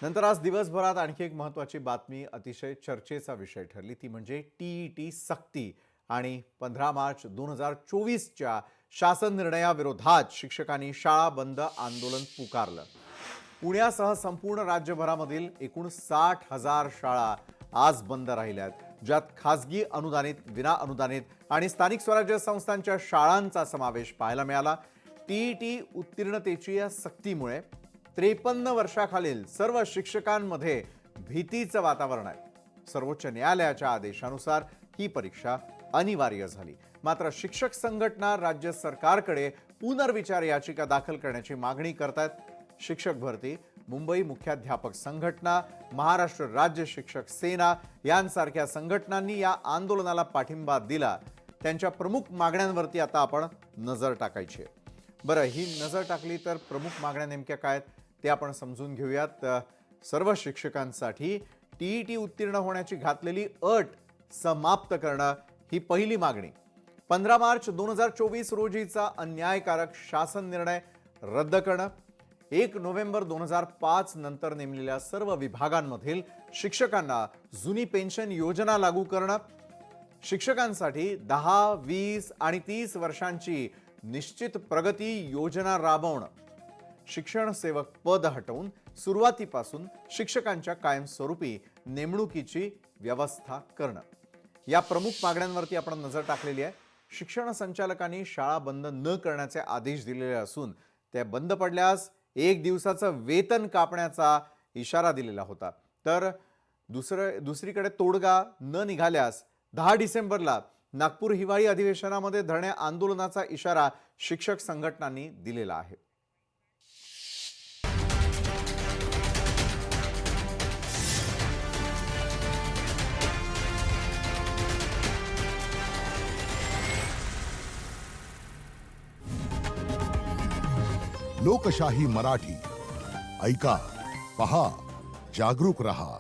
नंतर आज दिवसभरात आणखी एक महत्त्वाची बातमी अतिशय चर्चेचा विषय ठरली, ती म्हणजे टीईटी सक्ती आणि 15 मार्च 2024च्या शासन निर्णयाविरोधात शिक्षकांनी शाळा बंद आंदोलन पुकारलं। पुण्यासह संपूर्ण राज्यभरामधील एकूण 60,000 शाळा आज बंद राहिल्यात, ज्यात खासगी अनुदानित, विना अनुदानित आणि स्थानिक स्वराज्य संस्थांच्या शाळांचा समावेश पाहायला मिळाला। टीईटी उत्तीर्णतेची या सक्तीमुळे 53 वर्षाखालील सर्व शिक्षकांमध्ये भीतीचं वातावरण आहे। सर्वोच्च न्यायालयाच्या आदेशानुसार ही परीक्षा अनिवार्य झाली। मात्र शिक्षक संघटना राज्य सरकारकडे पुनर्विचार याचिका दाखल करण्याची मागणी करतात। शिक्षक भरती, मुंबई मुख्याध्यापक संघटना, महाराष्ट्र राज्य शिक्षक सेना यांसारख्या संघटनांनी या आंदोलनाला पाठिंबा दिला। त्यांच्या प्रमुख मागण्यांवरती आता आपण नजर टाकायची आहे। बरं, ही नजर टाकली तर प्रमुख मागण्या नेमक्या काय ते आपण समजून घेऊयात। सर्व शिक्षकांसाठी टीईटी उत्तीर्ण होण्याची घातलेली अट समाप्त करणं ही पहिली मागणी। 15 मार्च 2024 रोजीचा अन्यायकारक शासन निर्णय रद्द करणं, 1 नोव्हेंबर 2005 नंतर नेमलेल्या सर्व विभागांमधील शिक्षकांना जुनी पेन्शन योजना लागू करणं, शिक्षकांसाठी 10, 20 आणि 30 वर्षांची निश्चित प्रगती योजना राबवणं, शिक्षण सेवक पद हटवून सुरुवातीपासून शिक्षकांच्या कायमस्वरूपी नेमणुकीची व्यवस्था करणं, या प्रमुख मागण्यांवरती आपण नजर टाकलेली आहे। शिक्षण संचालकांनी शाळा बंद न करण्याचे आदेश दिलेले असून त्या बंद पडल्यास 1 दिवसाचं वेतन कापण्याचा इशारा दिलेला होता। तर दुसरीकडे तोडगा न निघाल्यास 10 डिसेंबरला नागपूर हिवाळी अधिवेशनामध्ये धरणे आंदोलनाचा इशारा शिक्षक संघटनांनी दिलेला आहे। लोकशाही मराठी ऐका, पहा, जागरूक रहा।